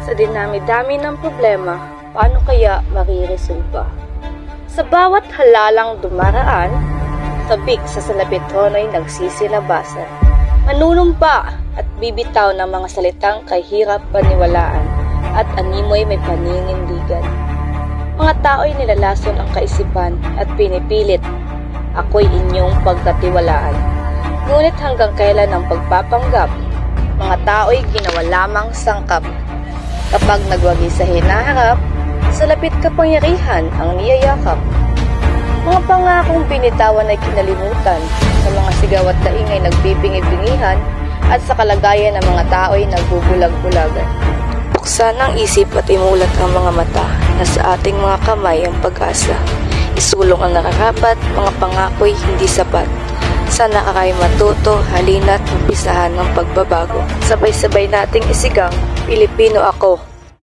Sa dinami-dami ng problema, paano kaya mariresolba? Sa bawat halalang dumaraan, sabik sa salapit hono'y nagsisilabasan. Manunumpa at bibitaw ng mga salitang kahirap paniwalaan at animoy may paninindigan. Mga tao'y nilalason ang kaisipan at pinipilit, ako'y inyong pagkatiwalaan. Ngunit hanggang kailan ang pagpapanggap, mga tao'y ginawa lamang sangkap. Kapag nagwagi sa hinaharap, sa lapit kapangyarihan ang niyayakap. Mga pangakong binitawan ay kinalimutan, sa mga sigaw at daing ay nagbibingi-bingihan, at sa kalagayan ng mga tao'y nagbubulag-bulagan. Buksan ang isip at imulat ang mga mata, na sa ating mga kamay ang pag-asa. Isulong ang nararapat, mga pangako'y hindi sapat. Sana ka kayo matuto, halina't umpisahan ng pagbabago. Sabay-sabay nating isigang, Pilipino ako.